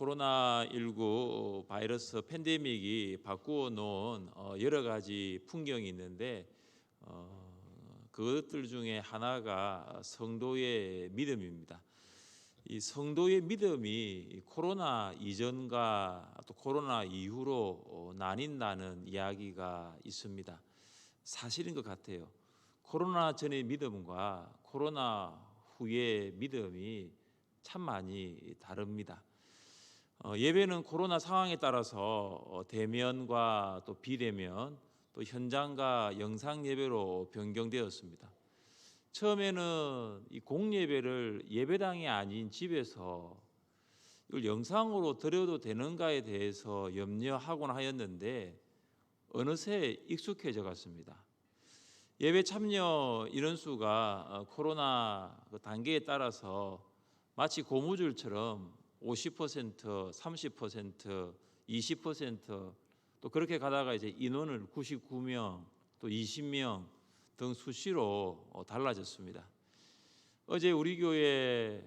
코로나19 바이러스 팬데믹이 바꾸어 놓은 여러 가지 풍경이 있는데 그것들 중에 하나가 성도의 믿음입니다. 이 성도의 믿음이 코로나 이전과 또 코로나 이후로 나뉜다는 이야기가 있습니다. 사실인 것 같아요. 코로나 전의 믿음과 코로나 후의 믿음이 참 많이 다릅니다. 예배는 코로나 상황에 따라서 대면과 또 비대면, 또 현장과 영상 예배로 변경되었습니다. 처음에는 이 공예배를 예배당이 아닌 집에서 이걸 영상으로 드려도 되는가에 대해서 염려하곤 하였는데 어느새 익숙해져 갔습니다. 예배 참여 인원수가 코로나 단계에 따라서 마치 고무줄처럼 50%, 30%, 20% 또 그렇게 가다가 이제 인원을 99명, 또 20명 등 수시로 달라졌습니다. 어제 우리 교회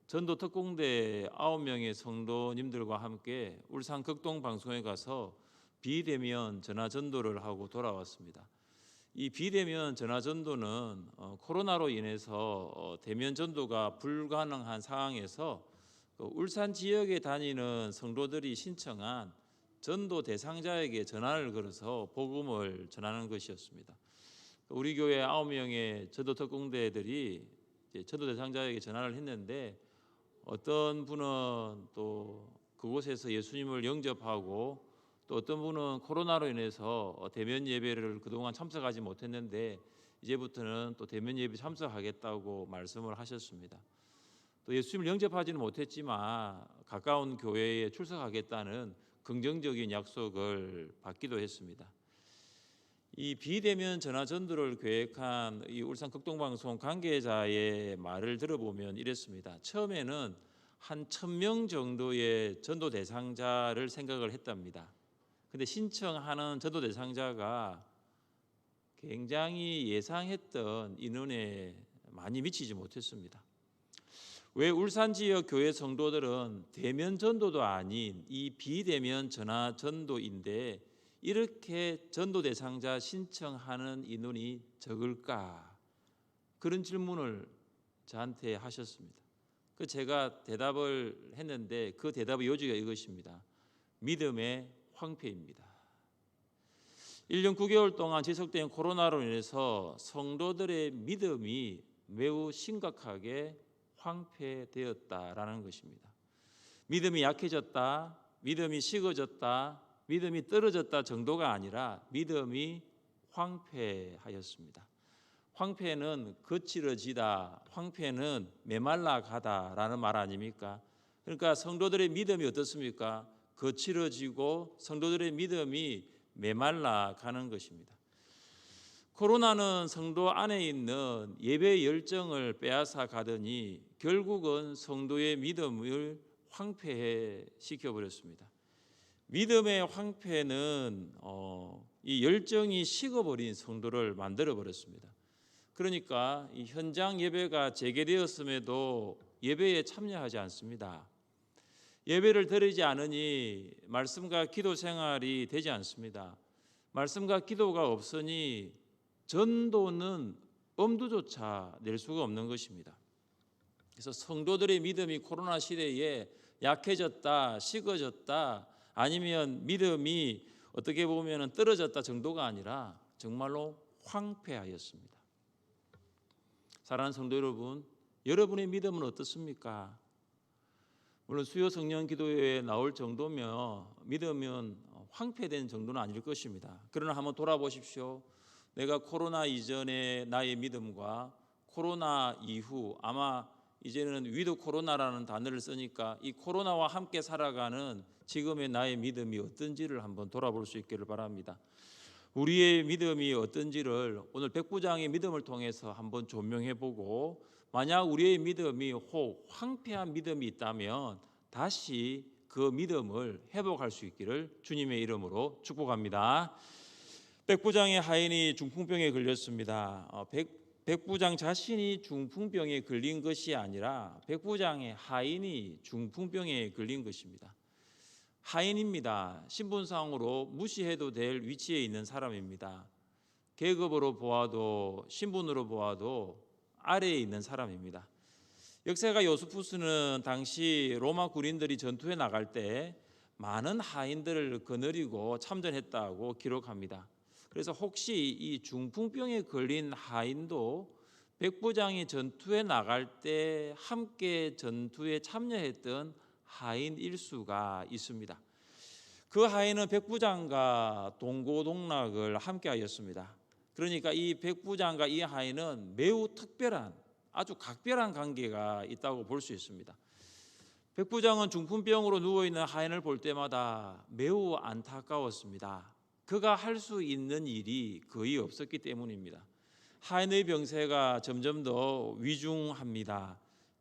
전도 특공대 9명의 성도님들과 함께 울산 극동 방송에 가서 비대면 전화 전도를 하고 돌아왔습니다. 이 비대면 전화 전도는 코로나로 인해서 대면 전도가 불가능한 상황에서 울산 지역에 다니는 성도들이 신청한 전도 대상자에게 전화를 걸어서 복음을 전하는 것이었습니다. 우리 교회 9명의 전도 특공대들이 전도 대상자에게 전화를 했는데 어떤 분은 또 그곳에서 예수님을 영접하고 또 어떤 분은 코로나로 인해서 대면 예배를 그동안 참석하지 못했는데 이제부터는 또 대면 예배 참석하겠다고 말씀을 하셨습니다. 또 예수님을 영접하지는 못했지만 가까운 교회에 출석하겠다는 긍정적인 약속을 받기도 했습니다. 이 비대면 전화 전도를 계획한 이 울산 극동방송 관계자의 말을 들어보면 이랬습니다. 처음에는 한 1,000명 정도의 전도 대상자를 생각을 했답니다. 근데 신청하는 전도 대상자가 굉장히 예상했던 인원에 많이 미치지 못했습니다. 왜 울산 지역 교회 성도들은 대면 전도도 아닌 이 비대면 전화 전도인데 이렇게 전도 대상자 신청하는 인원이 적을까? 그런 질문을 저한테 하셨습니다. 제가 대답을 했는데 그 대답의 요지가 이것입니다. 믿음의 황폐입니다. 1년 9개월 동안 지속된 코로나로 인해서 성도들의 믿음이 매우 심각하게 황폐되었다라는 것입니다. 믿음이 약해졌다, 믿음이 식어졌다, 믿음이 떨어졌다 정도가 아니라 믿음이 황폐하였습니다. 황폐는 거칠어지다, 황폐는 메말라가다라는 말 아닙니까? 그러니까 성도들의 믿음이 어떻습니까? 거칠어지고 성도들의 믿음이 메말라가는 것입니다. 코로나는 성도 안에 있는 예배 열정을 빼앗아 가더니 결국은 성도의 믿음을 황폐해 시켜버렸습니다. 믿음의 황폐는 이 열정이 식어버린 성도를 만들어버렸습니다. 그러니까 이 현장 예배가 재개되었음에도 예배에 참여하지 않습니다. 예배를 드리지 않으니 말씀과 기도 생활이 되지 않습니다. 말씀과 기도가 없으니 전도는 엄두조차 낼 수가 없는 것입니다. 그래서 성도들의 믿음이 코로나 시대에 약해졌다, 식어졌다, 아니면 믿음이 어떻게 보면 떨어졌다 정도가 아니라 정말로 황폐하였습니다. 사랑하는 성도 여러분, 여러분의 믿음은 어떻습니까? 물론 수요 성령 기도회에 나올 정도면 믿음은 황폐된 정도는 아닐 것입니다. 그러나 한번 돌아보십시오. 내가 코로나 이전의 나의 믿음과 코로나 이후, 아마 이제는 위드 코로나라는 단어를 쓰니까 이 코로나와 함께 살아가는 지금의 나의 믿음이 어떤지를 한번 돌아볼 수 있기를 바랍니다. 우리의 믿음이 어떤지를 오늘 백부장의 믿음을 통해서 한번 조명해보고, 만약 우리의 믿음이 혹 황폐한 믿음이 있다면 다시 그 믿음을 회복할 수 있기를 주님의 이름으로 축복합니다. 백부장의 하인이 중풍병에 걸렸습니다. 백부장 자신이 중풍병에 걸린 것이 아니라 백부장의 하인이 중풍병에 걸린 것입니다. 하인입니다. 신분상으로 무시해도 될 위치에 있는 사람입니다. 계급으로 보아도 신분으로 보아도 아래에 있는 사람입니다. 역사가 요스푸스는 당시 로마 군인들이 전투에 나갈 때 많은 하인들을 거느리고 참전했다고 기록합니다. 그래서 혹시 이 중풍병에 걸린 하인도 백부장이 전투에 나갈 때 함께 전투에 참여했던 하인일 수가 있습니다. 그 하인은 백부장과 동고동락을 함께 하였습니다. 그러니까 이 백부장과 이 하인은 매우 특별한, 아주 각별한 관계가 있다고 볼 수 있습니다. 백부장은 중풍병으로 누워있는 하인을 볼 때마다 매우 안타까웠습니다. 그가 할 수 있는 일이 거의 없었기 때문입니다. 하인의 병세가 점점 더 위중합니다.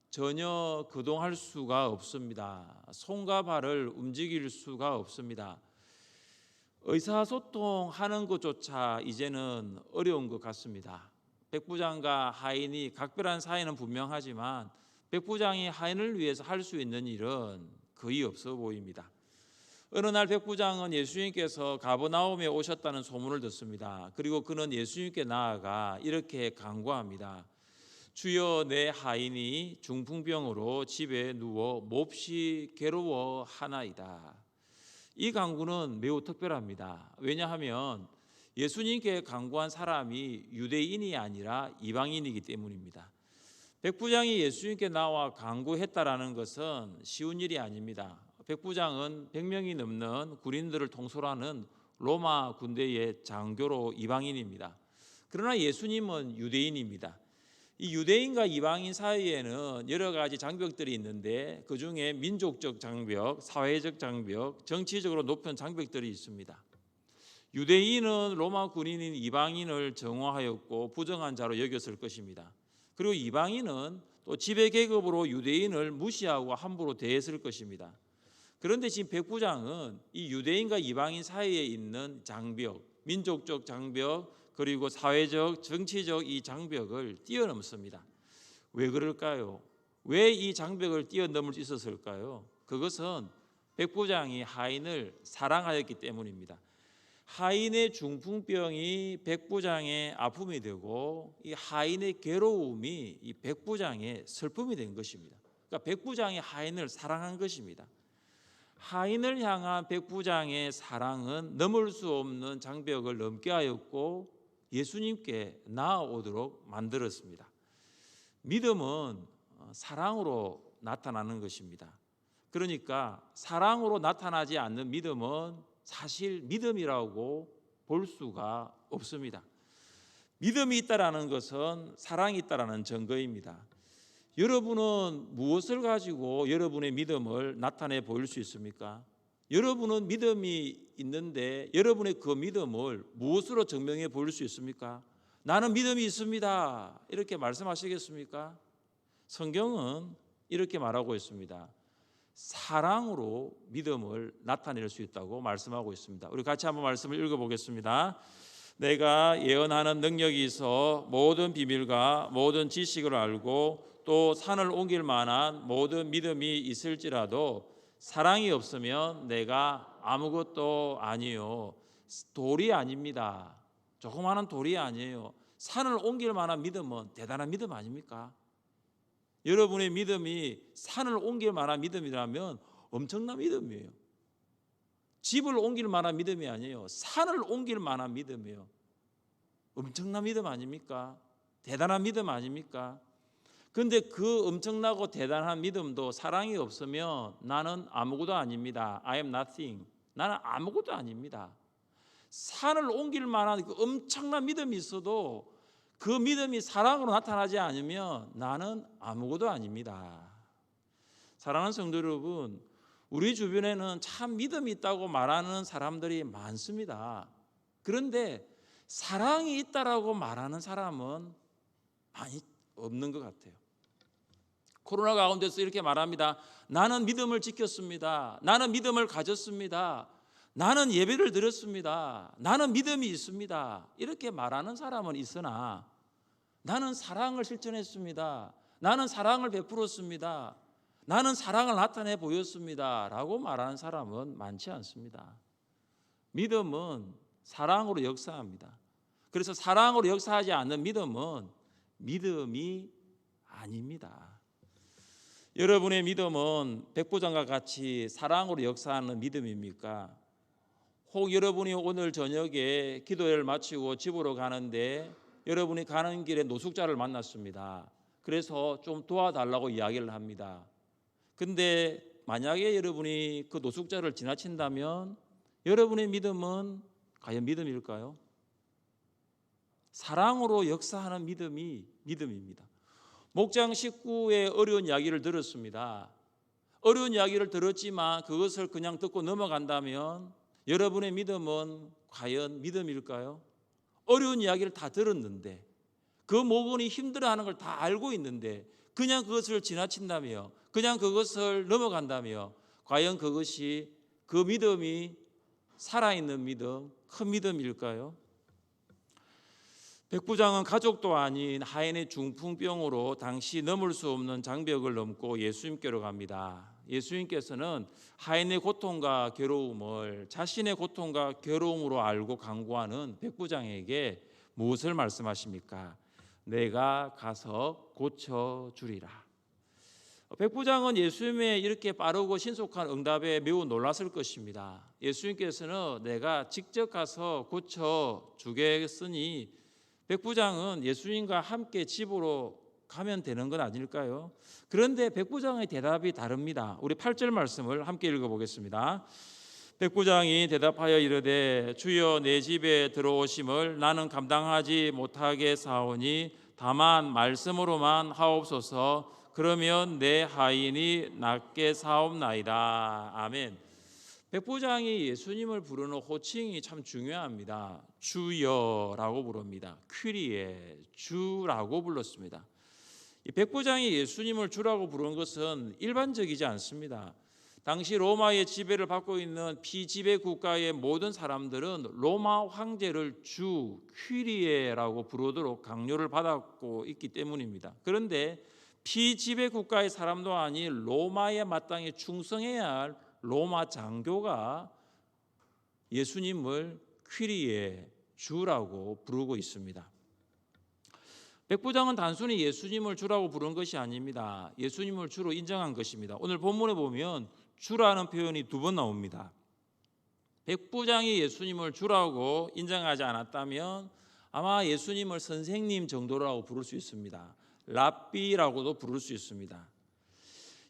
전혀 거동할 수가 없습니다. 손과 발을 움직일 수가 없습니다. 의사소통하는 것조차 이제는 어려운 것 같습니다. 백부장과 하인이 각별한 사이는 분명하지만 백부장이 하인을 위해서 할 수 있는 일은 거의 없어 보입니다. 어느 날 백부장은 예수님께서 가버나움에 오셨다는 소문을 듣습니다. 그리고 그는 예수님께 나아가 이렇게 간구합니다. 주여, 내 하인이 중풍병으로 집에 누워 몹시 괴로워하나이다. 이 간구는 매우 특별합니다. 왜냐하면 예수님께 간구한 사람이 유대인이 아니라 이방인이기 때문입니다. 백부장이 예수님께 나와 간구했다라는 것은 쉬운 일이 아닙니다. 백부장은 100명이 넘는 군인들을 통솔하는 로마 군대의 장교로 이방인입니다. 그러나 예수님은 유대인입니다. 이 유대인과 이방인 사이에는 여러 가지 장벽들이 있는데 그중에 민족적 장벽, 사회적 장벽, 정치적으로 높은 장벽들이 있습니다. 유대인은 로마 군인인 이방인을 정오하였고 부정한 자로 여겼을 것입니다. 그리고 이방인은 또 지배 계급으로 유대인을 무시하고 함부로 대했을 것입니다. 그런데 지금 백부장은 이 유대인과 이방인 사이에 있는 장벽, 민족적 장벽, 그리고 사회적, 정치적 이 장벽을 뛰어넘습니다. 왜 그럴까요? 왜 이 장벽을 뛰어넘을 수 있었을까요? 그것은 백부장이 하인을 사랑하였기 때문입니다. 하인의 중풍병이 백부장의 아픔이 되고 이 하인의 괴로움이 이 백부장의 슬픔이 된 것입니다. 그러니까 백부장이 하인을 사랑한 것입니다. 하인을 향한 백부장의 사랑은 넘을 수 없는 장벽을 넘게 하였고 예수님께 나아오도록 만들었습니다. 믿음은 사랑으로 나타나는 것입니다. 그러니까 사랑으로 나타나지 않는 믿음은 사실 믿음이라고 볼 수가 없습니다. 믿음이 있다라는 것은 사랑이 있다라는 증거입니다. 여러분은 무엇을 가지고 여러분의 믿음을 나타내 보일 수 있습니까? 여러분은 믿음이 있는데 여러분의 그 믿음을 무엇으로 증명해 보일 수 있습니까? 나는 믿음이 있습니다. 이렇게 말씀하시겠습니까? 성경은 이렇게 말하고 있습니다. 사랑으로 믿음을 나타낼 수 있다고 말씀하고 있습니다. 우리 같이 한번 말씀을 읽어보겠습니다. 내가 예언하는 능력이 있어 모든 비밀과 모든 지식을 알고 또 산을 옮길 만한 모든 믿음이 있을지라도 사랑이 없으면 내가 아무것도 아니요. 돌이 아닙니다. 조그마한 돌이 아니에요. 산을 옮길 만한 믿음은 대단한 믿음 아닙니까? 여러분의 믿음이 산을 옮길 만한 믿음이라면 엄청난 믿음이에요. 집을 옮길 만한 믿음이 아니에요. 산을 옮길 만한 믿음이에요. 엄청난 믿음 아닙니까? 대단한 믿음 아닙니까? 그런데 그 엄청나고 대단한 믿음도 사랑이 없으면 나는 아무것도 아닙니다. I am nothing. 나는 아무것도 아닙니다. 산을 옮길 만한 그 엄청난 믿음이 있어도 그 믿음이 사랑으로 나타나지 않으면 나는 아무것도 아닙니다. 사랑하는 성도 여러분, 우리 주변에는 참 믿음이 있다고 말하는 사람들이 많습니다. 그런데 사랑이 있다라고 말하는 사람은 많이 없는 것 같아요. 코로나 가운데서 이렇게 말합니다. 나는 믿음을 지켰습니다. 나는 믿음을 가졌습니다. 나는 예배를 드렸습니다. 나는 믿음이 있습니다. 이렇게 말하는 사람은 있으나 나는 사랑을 실천했습니다. 나는 사랑을 베풀었습니다. 나는 사랑을 나타내 보였습니다. 라고 말하는 사람은 많지 않습니다. 믿음은 사랑으로 역사합니다. 그래서 사랑으로 역사하지 않는 믿음은 믿음이 아닙니다. 여러분의 믿음은 백부장과 같이 사랑으로 역사하는 믿음입니까? 혹 여러분이 오늘 저녁에 기도회를 마치고 집으로 가는데 여러분이 가는 길에 노숙자를 만났습니다. 그래서 좀 도와달라고 이야기를 합니다. 근데 만약에 여러분이 그 노숙자를 지나친다면 여러분의 믿음은 과연 믿음일까요? 사랑으로 역사하는 믿음이 믿음입니다. 목장 식구의 어려운 이야기를 들었습니다. 어려운 이야기를 들었지만 그것을 그냥 듣고 넘어간다면 여러분의 믿음은 과연 믿음일까요? 어려운 이야기를 다 들었는데 그 모건이 힘들어하는 걸 다 알고 있는데 그냥 그것을 지나친다며 그냥 그것을 넘어간다며 과연 그것이 그 믿음이 살아있는 믿음, 큰 믿음일까요? 백부장은 가족도 아닌 하인의 중풍병으로 당시 넘을 수 없는 장벽을 넘고 예수님께로 갑니다. 예수님께서는 하인의 고통과 괴로움을 자신의 고통과 괴로움으로 알고 간구하는 백부장에게 무엇을 말씀하십니까? 내가 가서 고쳐주리라. 백부장은 예수님의 이렇게 빠르고 신속한 응답에 매우 놀랐을 것입니다. 예수님께서는 내가 직접 가서 고쳐주겠으니 백부장은 예수님과 함께 집으로 가면 되는 건 아닐까요? 그런데 백부장의 대답이 다릅니다. 우리 8절 말씀을 함께 읽어보겠습니다. 백부장이 대답하여 이르되 주여 내 집에 들어오심을 나는 감당하지 못하게 사오니 다만 말씀으로만 하옵소서. 그러면 내 하인이 낫게 사옵나이다. 아멘. 백부장이 예수님을 부르는 호칭이 참 중요합니다. 주여라고 부릅니다. 퀴리에 주라고 불렀습니다. 이 백부장이 예수님을 주라고 부르는 것은 일반적이지 않습니다. 당시 로마의 지배를 받고 있는 피지배 국가의 모든 사람들은 로마 황제를 주 퀴리에라고 부르도록 강요를 받았고 있기 때문입니다. 그런데 피지배 국가의 사람도 아닌 로마에 마땅히 충성해야 할 로마 장교가 예수님을 퀴리에 주라고 부르고 있습니다. 백부장은 단순히 예수님을 주라고 부른 것이 아닙니다. 예수님을 주로 인정한 것입니다. 오늘 본문에 보면 주라는 표현이 2번 나옵니다. 백부장이 예수님을 주라고 인정하지 않았다면 아마 예수님을 선생님 정도라고 부를 수 있습니다. 랍비라고도 부를 수 있습니다.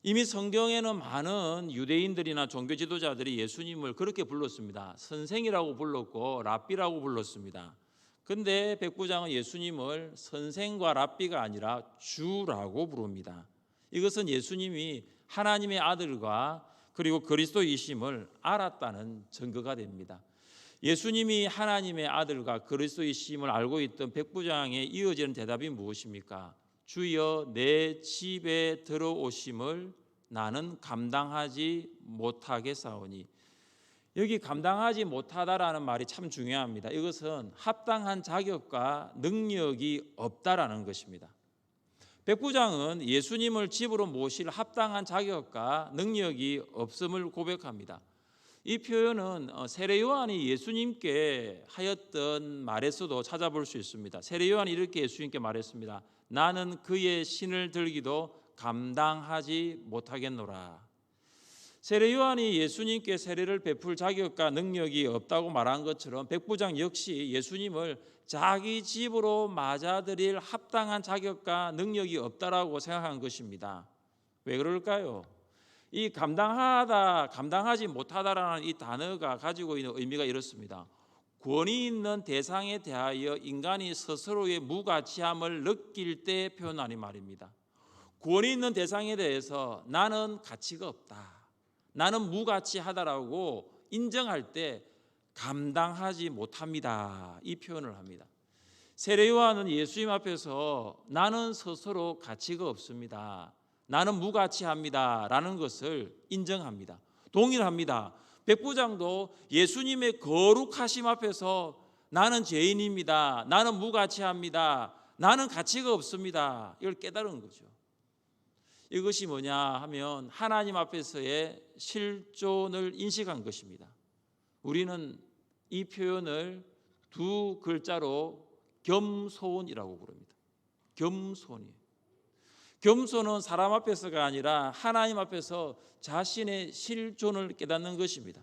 이미 성경에는 많은 유대인들이나 종교 지도자들이 예수님을 그렇게 불렀습니다. 선생이라고 불렀고 랍비라고 불렀습니다. 그런데 백부장은 예수님을 선생과 랍비가 아니라 주라고 부릅니다. 이것은 예수님이 하나님의 아들과 그리고 그리스도이심을 알았다는 증거가 됩니다. 예수님이 하나님의 아들과 그리스도이심을 알고 있던 백부장의 이어지는 대답이 무엇입니까? 주여 내 집에 들어오심을 나는 감당하지 못하겠사오니. 여기 감당하지 못하다라는 말이 참 중요합니다. 이것은 합당한 자격과 능력이 없다라는 것입니다. 백부장은 예수님을 집으로 모실 합당한 자격과 능력이 없음을 고백합니다. 이 표현은 세례 요한이 예수님께 하였던 말에서도 찾아볼 수 있습니다. 세례 요한이 이렇게 예수님께 말했습니다. 나는 그의 신을 들기도 감당하지 못하겠노라. 세례 요한이 예수님께 세례를 베풀 자격과 능력이 없다고 말한 것처럼 백부장 역시 예수님을 자기 집으로 맞아들일 합당한 자격과 능력이 없다라고 생각한 것입니다. 왜 그럴까요? 이 감당하다, 감당하지 못하다라는 이 단어가 가지고 있는 의미가 이렇습니다. 권위 있는 대상에 대하여 인간이 스스로의 무가치함을 느낄 때 표현하는 말입니다. 권위 있는 대상에 대해서 나는 가치가 없다, 나는 무가치하다라고 인정할 때 감당하지 못합니다, 이 표현을 합니다. 세례 요한은 예수님 앞에서 나는 스스로 가치가 없습니다, 나는 무가치합니다 라는 것을 인정합니다. 동일합니다. 백부장도 예수님의 거룩하심 앞에서 나는 죄인입니다, 나는 무가치합니다 나는 가치가 없습니다. 이걸 깨달은 거죠. 이것이 뭐냐 하면 하나님 앞에서의 실존을 인식한 것입니다. 우리는 이 표현을 두 글자로 겸손이라고 부릅니다. 겸손이에요. 겸손은 사람 앞에서가 아니라 하나님 앞에서 자신의 실존을 깨닫는 것입니다.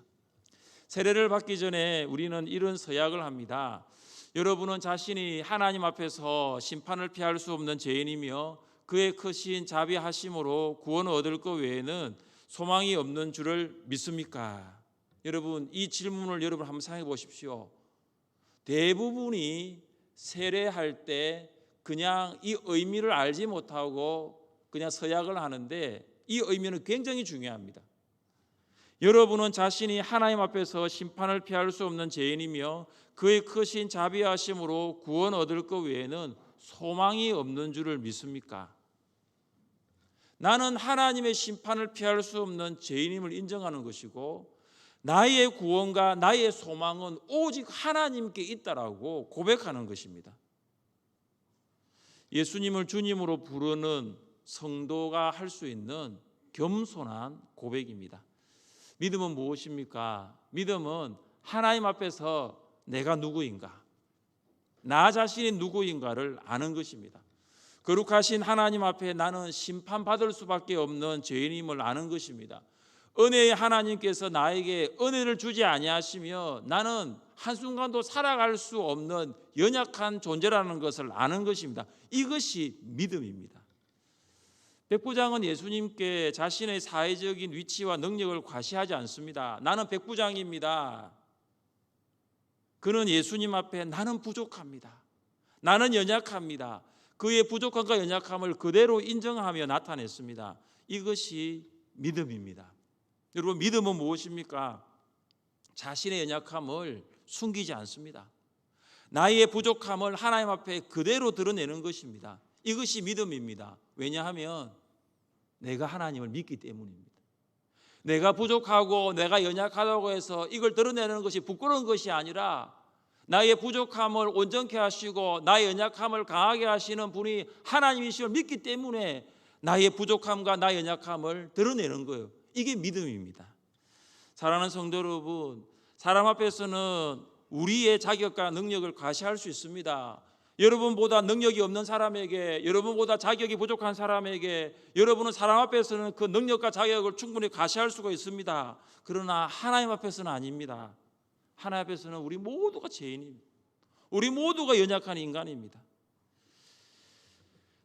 세례를 받기 전에 우리는 이런 서약을 합니다. 여러분은 자신이 하나님 앞에서 심판을 피할 수 없는 죄인이며 그의 크신 자비하심으로 구원을 얻을 것 외에는 소망이 없는 줄을 믿습니까? 여러분, 이 질문을 여러분 한번 생각해 보십시오. 대부분이 세례할 때 그냥 이 의미를 알지 못하고 그냥 서약을 하는데 이 의미는 굉장히 중요합니다. 여러분은 자신이 하나님 앞에서 심판을 피할 수 없는 죄인이며 그의 크신 자비하심으로 구원 얻을 것 외에는 소망이 없는 줄을 믿습니까? 나는 하나님의 심판을 피할 수 없는 죄인임을 인정하는 것이고 나의 구원과 나의 소망은 오직 하나님께 있다라고 고백하는 것입니다. 예수님을 주님으로 부르는 성도가 할 수 있는 겸손한 고백입니다. 믿음은 무엇입니까? 믿음은 하나님 앞에서 내가 누구인가, 나 자신이 누구인가를 아는 것입니다. 거룩하신 하나님 앞에 나는 심판받을 수밖에 없는 죄인임을 아는 것입니다. 은혜의 하나님께서 나에게 은혜를 주지 아니하시며 나는 한순간도 살아갈 수 없는 연약한 존재라는 것을 아는 것입니다. 이것이 믿음입니다. 백부장은 예수님께 자신의 사회적인 위치와 능력을 과시하지 않습니다. 나는 백부장입니다. 그는 예수님 앞에 나는 부족합니다. 나는 연약합니다. 그의 부족함과 연약함을 그대로 인정하며 나타냈습니다. 이것이 믿음입니다. 여러분, 믿음은 무엇입니까? 자신의 연약함을 숨기지 않습니다. 나의 부족함을 하나님 앞에 그대로 드러내는 것입니다. 이것이 믿음입니다. 왜냐하면 내가 하나님을 믿기 때문입니다. 내가 부족하고 내가 연약하다고 해서 이걸 드러내는 것이 부끄러운 것이 아니라 나의 부족함을 온전케 하시고 나의 연약함을 강하게 하시는 분이 하나님이심을 믿기 때문에 나의 부족함과 나의 연약함을 드러내는 거예요. 이게 믿음입니다. 사랑하는 성도 여러분, 사람 앞에서는 우리의 자격과 능력을 과시할 수 있습니다. 여러분보다 능력이 없는 사람에게, 여러분보다 자격이 부족한 사람에게 여러분은 사람 앞에서는 그 능력과 자격을 충분히 과시할 수가 있습니다. 그러나 하나님 앞에서는 아닙니다. 하나님 앞에서는 우리 모두가 죄인입니다. 우리 모두가 연약한 인간입니다.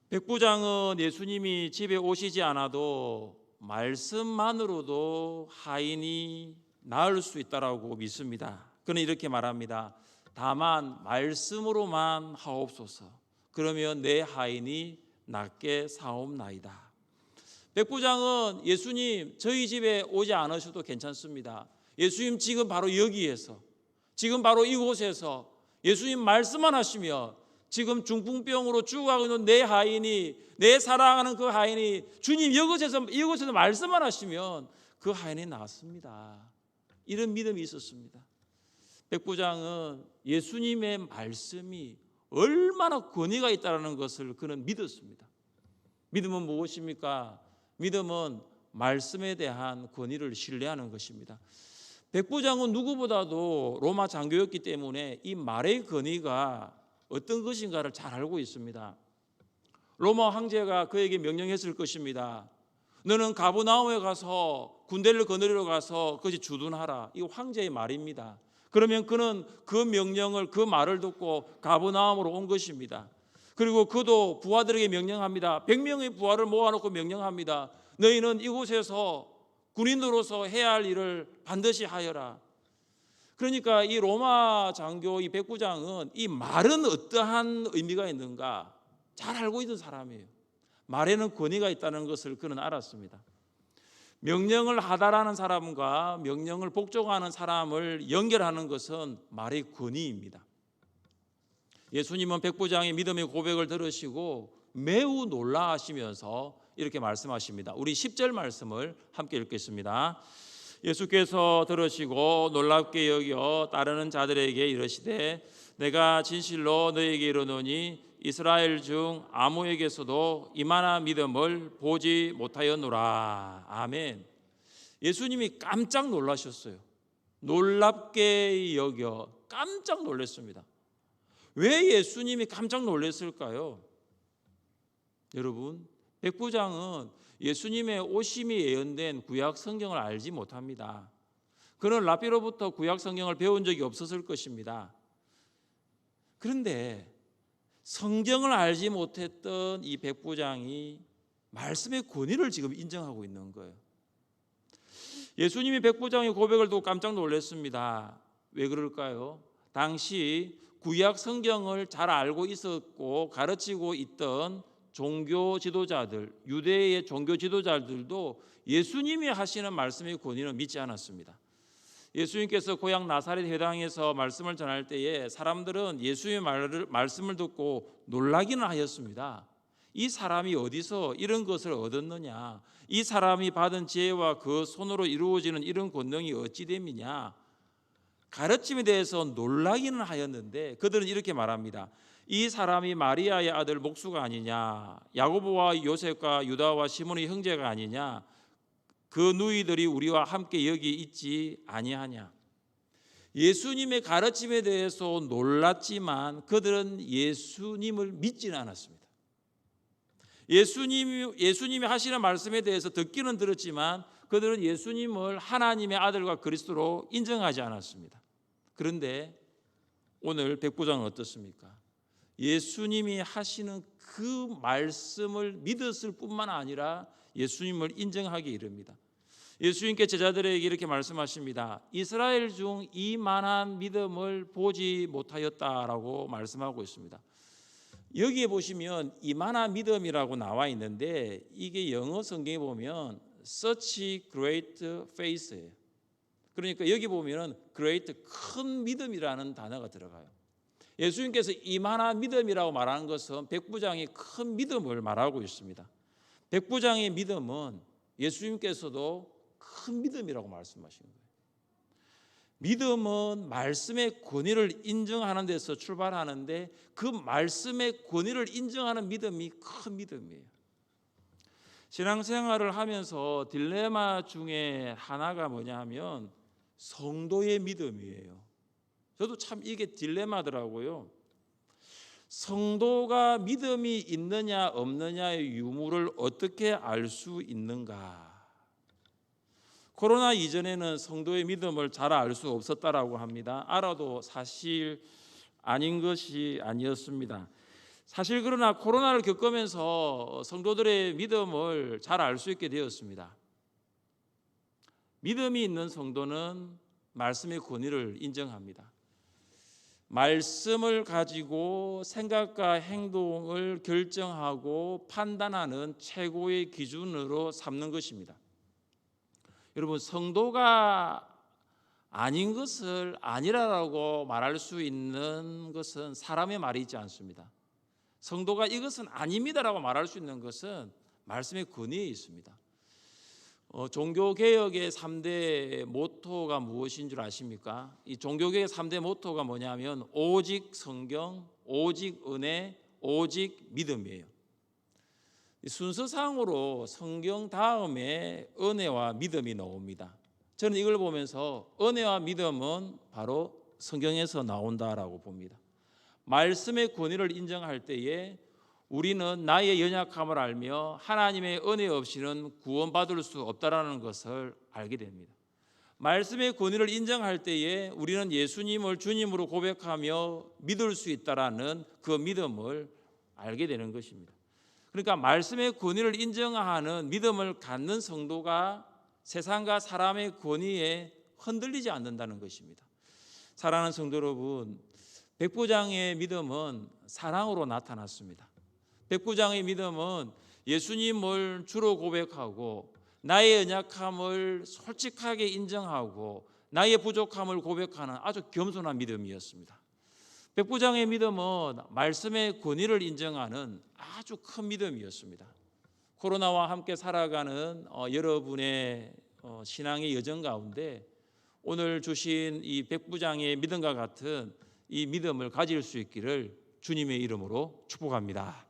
백부장은 예수님이 집에 오시지 않아도 말씀만으로도 하인이 나을 수 있다라고 믿습니다. 그는 이렇게 말합니다. 다만 말씀으로만 하옵소서. 그러면 내 하인이 낫게 사옵나이다. 백부장은 예수님 저희 집에 오지 않으셔도 괜찮습니다. 예수님 지금 바로 여기에서, 지금 바로 이곳에서 예수님 말씀만 하시면 지금 중풍병으로 죽어가고 있는 내 하인이, 내 사랑하는 그 하인이 주님 이곳에서 말씀만 하시면 그 하인이 낫습니다. 이런 믿음이 있었습니다. 백부장은 예수님의 말씀이 얼마나 권위가 있다는 것을 그는 믿었습니다. 믿음은 무엇입니까? 믿음은 말씀에 대한 권위를 신뢰하는 것입니다. 백부장은 누구보다도 로마 장교였기 때문에 이 말의 권위가 어떤 것인가를 잘 알고 있습니다. 로마 황제가 그에게 명령했을 것입니다. 너는 가버나움에 가서 군대를 거느리러 가서 그것이 주둔하라. 이 황제의 말입니다. 그러면 그는 그 명령을, 그 말을 듣고 가버나움으로 온 것입니다. 그리고 그도 부하들에게 명령합니다. 100명의 부하를 모아놓고 명령합니다. 너희는 이곳에서 군인으로서 해야 할 일을 반드시 하여라. 그러니까 이 로마 장교, 이 백부장은 이 말은 어떠한 의미가 있는가 잘 알고 있는 사람이에요. 말에는 권위가 있다는 것을 그는 알았습니다. 명령을 하다라는 사람과 명령을 복종하는 사람을 연결하는 것은 말의 권위입니다. 예수님은 백부장의 믿음의 고백을 들으시고 매우 놀라하시면서 이렇게 말씀하십니다. 우리 10절 말씀을 함께 읽겠습니다. 예수께서 들으시고 놀랍게 여겨 따르는 자들에게 이르시되 내가 진실로 너희에게 이르노니 이스라엘 중 아무에게서도 이만한 믿음을 보지 못하였노라. 아멘. 예수님이 깜짝 놀라셨어요. 놀랍게 여겨 깜짝 놀랐습니다. 왜 예수님이 깜짝 놀랐을까요? 여러분, 백부장은 예수님의 오심이 예언된 구약 성경을 알지 못합니다. 그는 랍비로부터 구약 성경을 배운 적이 없었을 것입니다. 그런데 성경을 알지 못했던 이 백부장이 말씀의 권위를 지금 인정하고 있는 거예요. 예수님이 백부장의 고백을 듣고 깜짝 놀랐습니다. 왜 그럴까요? 당시 구약 성경을 잘 알고 있었고 가르치고 있던 종교 지도자들, 유대의 종교 지도자들도 예수님이 하시는 말씀의 권위는 믿지 않았습니다. 예수님께서 고향 나사렛 회당에서 말씀을 전할 때에 사람들은 예수님의 말씀을 듣고 놀라기는 하였습니다. 이 사람이 어디서 이런 것을 얻었느냐? 이 사람이 받은 지혜와 그 손으로 이루어지는 이런 권능이 어찌 됨이냐? 가르침에 대해서 놀라기는 하였는데 그들은 이렇게 말합니다. 이 사람이 마리아의 아들 목수가 아니냐? 야고보와 요셉과 유다와 시몬의 형제가 아니냐? 그 누이들이 우리와 함께 여기 있지 아니하냐? 예수님의 가르침에 대해서 놀랐지만 그들은 예수님을 믿지는 않았습니다. 예수님이 하시는 말씀에 대해서 듣기는 들었지만 그들은 예수님을 하나님의 아들과 그리스도로 인정하지 않았습니다. 그런데 오늘 백부장은 어떻습니까? 예수님이 하시는 그 말씀을 믿었을 뿐만 아니라 예수님을 인정하기 이릅니다. 예수님께 제자들에게 이렇게 말씀하십니다. 이스라엘 중 이만한 믿음을 보지 못하였다라고 말씀하고 있습니다. 여기에 보시면 이만한 믿음이라고 나와 있는데 이게 영어 성경에 보면 such great faith예요. 그러니까 여기 보면 great 큰 믿음이라는 단어가 들어가요. 예수님께서 이만한 믿음이라고 말하는 것은 백부장의 큰 믿음을 말하고 있습니다. 백부장의 믿음은 예수님께서도 큰 믿음이라고 말씀하신 거예요. 믿음은 말씀의 권위를 인정하는 데서 출발하는데 그 말씀의 권위를 인정하는 믿음이 큰 믿음이에요. 신앙생활을 하면서 딜레마 중에 하나가 뭐냐 하면 성도의 믿음이에요. 저도 참 이게 딜레마더라고요. 성도가 믿음이 있느냐 없느냐의 유무를 어떻게 알 수 있는가? 코로나 이전에는 성도의 믿음을 잘 알 수 없었다라고 합니다. 알아도 사실 아닌 것이 아니었습니다. 사실 그러나 코로나를 겪으면서 성도들의 믿음을 잘 알 수 있게 되었습니다. 믿음이 있는 성도는 말씀의 권위를 인정합니다. 말씀을 가지고 생각과 행동을 결정하고 판단하는 최고의 기준으로 삼는 것입니다. 여러분, 성도가 아닌 것을 아니라고 말할 수 있는 것은 사람의 말이 있지 않습니다. 성도가 이것은 아닙니다라고 말할 수 있는 것은 말씀의 권위에 있습니다. 종교개혁의 3대 모토가 무엇인 줄 아십니까? 이 종교개혁의 3대 모토가 뭐냐면 오직 성경, 오직 은혜, 오직 믿음이에요. 순서상으로 성경 다음에 은혜와 믿음이 나옵니다. 저는 이걸 보면서 은혜와 믿음은 바로 성경에서 나온다라고 봅니다. 말씀의 권위를 인정할 때에 우리는 나의 연약함을 알며 하나님의 은혜 없이는 구원받을 수 없다라는 것을 알게 됩니다. 말씀의 권위를 인정할 때에 우리는 예수님을 주님으로 고백하며 믿을 수 있다라는 그 믿음을 알게 되는 것입니다. 그러니까 말씀의 권위를 인정하는 믿음을 갖는 성도가 세상과 사람의 권위에 흔들리지 않는다는 것입니다. 사랑하는 성도 여러분, 백부장의 믿음은 사랑으로 나타났습니다. 백부장의 믿음은 예수님을 주로 고백하고 나의 연약함을 솔직하게 인정하고 나의 부족함을 고백하는 아주 겸손한 믿음이었습니다. 백부장의 믿음은 말씀의 권위를 인정하는 아주 큰 믿음이었습니다. 코로나와 함께 살아가는 여러분의 신앙의 여정 가운데 오늘 주신 이 백부장의 믿음과 같은 이 믿음을 가질 수 있기를 주님의 이름으로 축복합니다.